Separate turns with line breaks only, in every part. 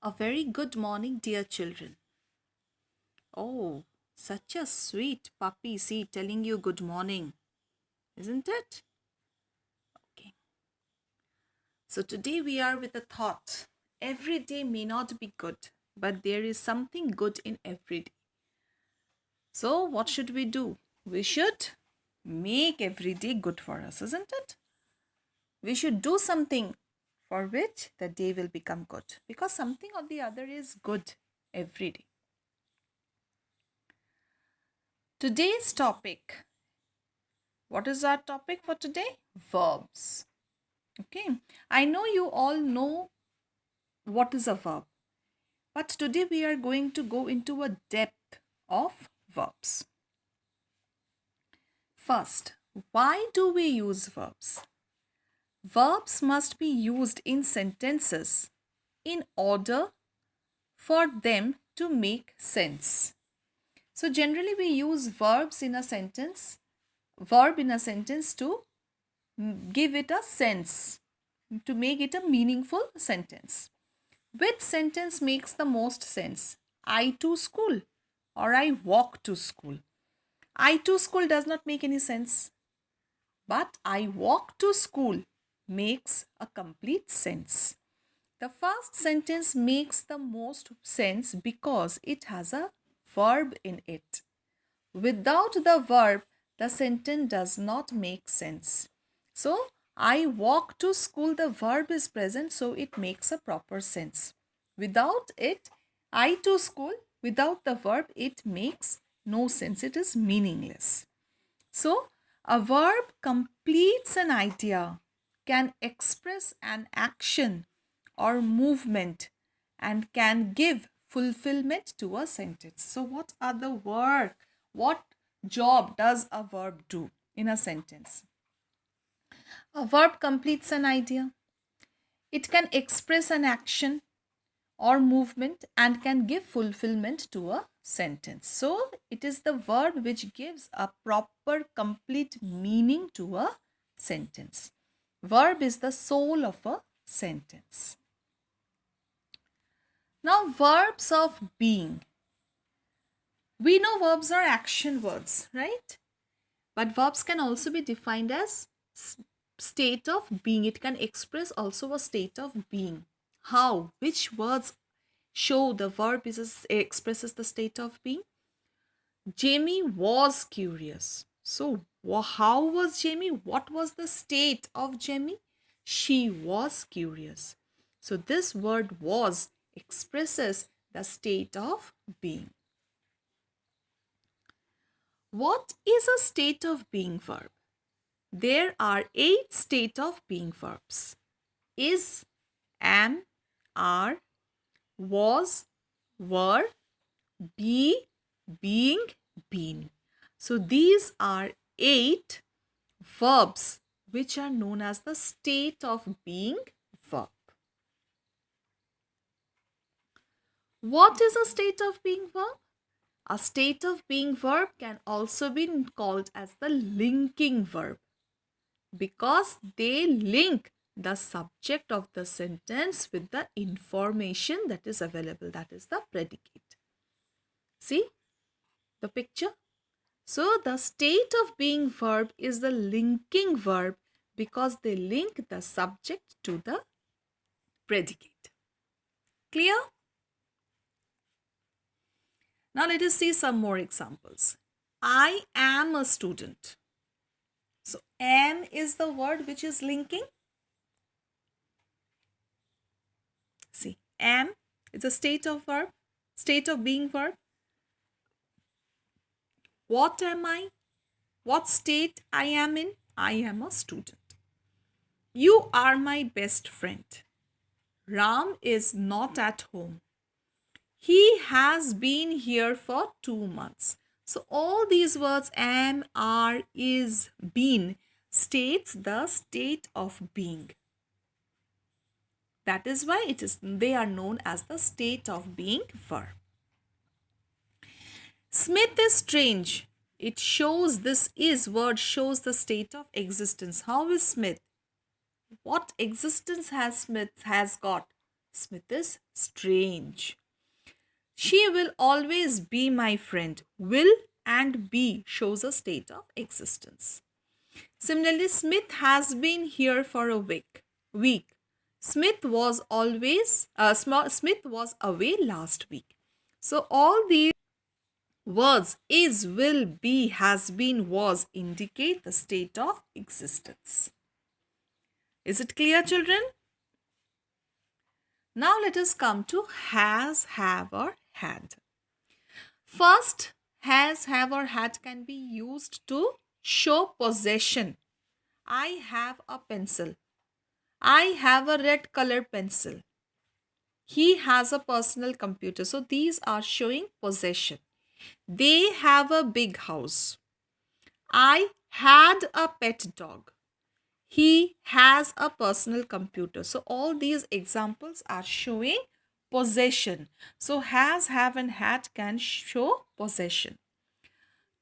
A very good morning, dear children. Oh, such a sweet puppy, see, telling you good morning, isn't it? Okay. So today we are with a thought. Every day may not be good, but there is something good in every day. So what should we do? We should make every day good for us, isn't it? We should do something for which the day will become good because something or the other is good every day. Today's topic. What is our topic for today? Verbs. Okay. I know you all know what is a verb, but today we are going to go into a depth of verbs. First, why do we use verbs? Verbs must be used in sentences in order for them to make sense. So generally we use verb in a sentence to give it a sense, to make it a meaningful sentence. Which sentence makes the most sense? I to school or I walk to school? I to school does not make any sense, but I walk to school makes a complete sense. The first sentence makes the most sense because it has a verb in it. Without the verb, the sentence does not make sense. So, I walk to school, the verb is present, so it makes a proper sense. Without it, I to school, without the verb, it makes no sense. It is meaningless. So, a verb completes an idea, can express an action or movement, and can give fulfillment to a sentence. So, what are the work? What job does a verb do in a sentence? A verb completes an idea. It can express an action or movement and can give fulfillment to a sentence. So, it is the verb which gives a proper, complete meaning to a sentence. Verb is the soul of a sentence. Now, verbs of being. We know verbs are action words, right? But verbs can also be defined as state of being. It can express also a state of being. How? Which words show the verb expresses the state of being? Jamie was curious. So, how was Jamie? What was the state of Jamie? She was curious. So, this word was expresses the state of being. What is a state of being verb? There are 8 state of being verbs. Is, am, are, was, were, be, being, been. So these are 8 verbs which are known as the state of being verb. What is a state of being verb? A state of being verb can also be called as the linking verb because they link the subject of the sentence with the information that is available, that is the predicate. See the picture? So the state of being verb is the linking verb because they link the subject to the predicate. Clear? Now let us see some more examples. I am a student. So am is the word which is linking. See, am is a state of verb, state of being verb. What am I? What state I am in? I am a student. You are my best friend. Ram is not at home. He has been here for 2 months. So all these words am, are, is, been states the state of being. That is why they are known as the state of being verb. Smith is strange. It shows this is word shows the state of existence. How is Smith? What existence has Smith has got? Smith is strange. She will always be my friend. Will and be shows a state of existence. Similarly, Smith has been here for a week. Smith was Smith was away last week. So all these words is, will, be, has been, was indicate the state of existence. Is it clear, children? Now let us come to has, have, or had. First, has, have, or had can be used to show possession. I have a pencil. I have a red color pencil. He has a personal computer. So these are showing possession. They have a big house. I had a pet dog. He has a personal computer. So all these examples are showing possession. So has, have, and had can show possession.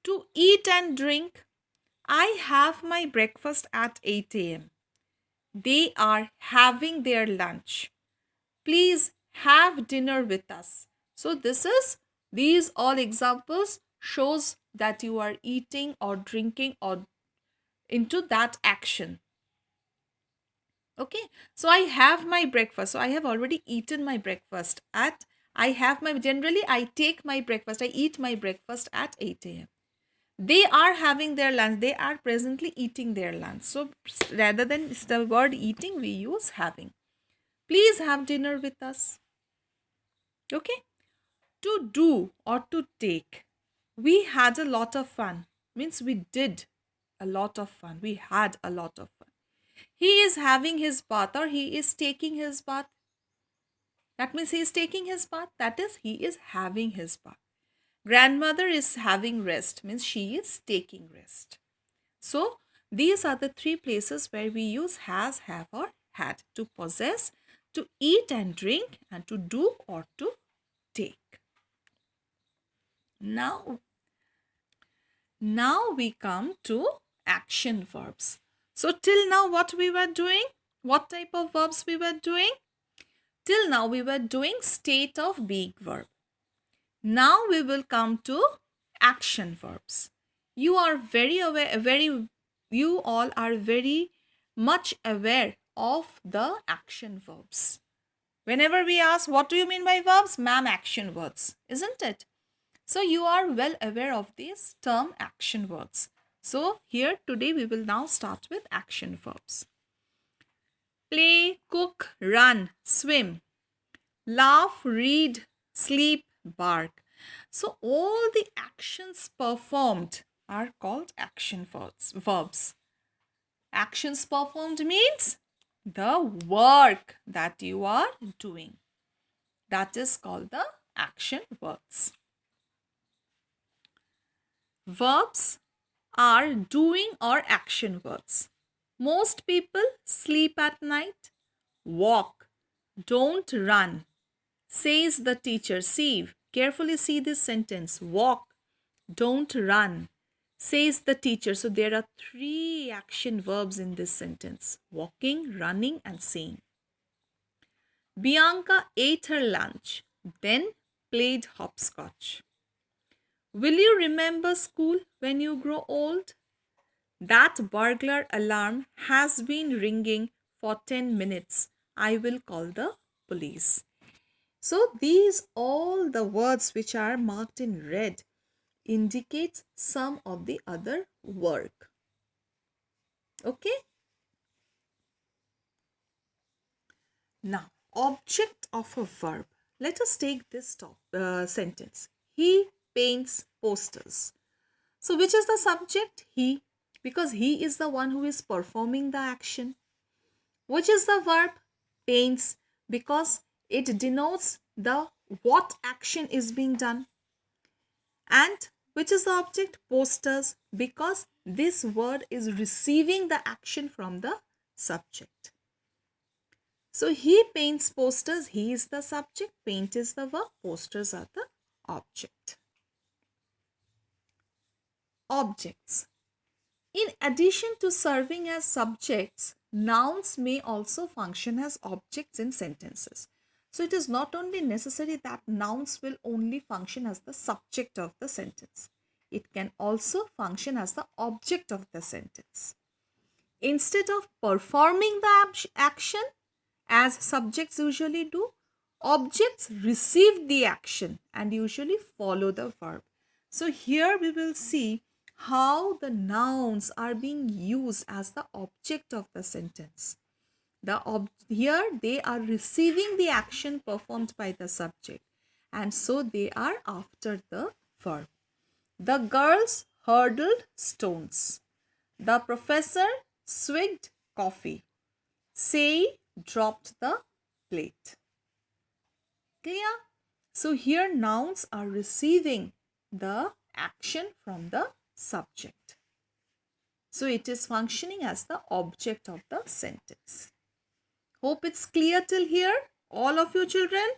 To eat and drink, I have my breakfast at 8 a.m. They are having their lunch. Please have dinner with us. So these all examples shows that you are eating or drinking or into that action. Okay, so I have my breakfast. So I have already eaten my breakfast at, generally I take my breakfast, I eat my breakfast at 8 a.m. They are having their lunch. They are presently eating their lunch. So rather than the word eating, we use having. Please have dinner with us. Okay. To do or to take. We had a lot of fun. Means we did a lot of fun. We had a lot of fun. He is having his bath or he is taking his bath. That means he is taking his bath. That is, he is having his bath. Grandmother is having rest. Means she is taking rest. So, these are the three places where we use has, have, or had to possess, to eat and drink, and to do or to take. Now we come to action verbs. So, till now what we were doing? What type of verbs we were doing? Till now we were doing state of being verb. Now we will come to action verbs. You are very aware, you all are very much aware of the action verbs. Whenever we ask, what do you mean by verbs? Ma'am, action words, isn't it? So you are well aware of this term action words. So here today we will now start with action verbs. Play, cook, run, swim, laugh, read, sleep, bark. So all the actions performed are called action verbs. Actions performed means the work that you are doing. That is called the action verbs. Verbs are doing or action words. Most people sleep at night, walk, don't run, says the teacher. See, carefully see this sentence. Walk, don't run, says the teacher. So there are three action verbs in this sentence: walking, running, and saying. Bianca ate her lunch, then played hopscotch. Will you remember school when you grow old? That burglar alarm has been ringing for 10 minutes. I will call the police. So these all the words which are marked in red indicates some of the other work. Okay. Now, object of a verb. Let us take this sentence. He paints posters. So which is the subject? He, because he is the one who is performing the action. Which is the verb? Paints, because it denotes the what action is being done. And which is the object? Posters, because this word is receiving the action from the subject. So he paints posters, he is the subject, paint is the verb, posters are the object. Objects. In addition to serving as subjects, nouns may also function as objects in sentences. So it is not only necessary that nouns will only function as the subject of the sentence. It can also function as the object of the sentence. Instead of performing the action, as subjects usually do, objects receive the action and usually follow the verb. So here we will see how the nouns are being used as the object of the sentence. Here they are receiving the action performed by the subject, and so they are after the verb. The girls hurdled stones. The professor swigged coffee. Say dropped the plate. Clear? So here nouns are receiving the action from the subject. So it is functioning as the object of the sentence. Hope it's clear till here, all of you children.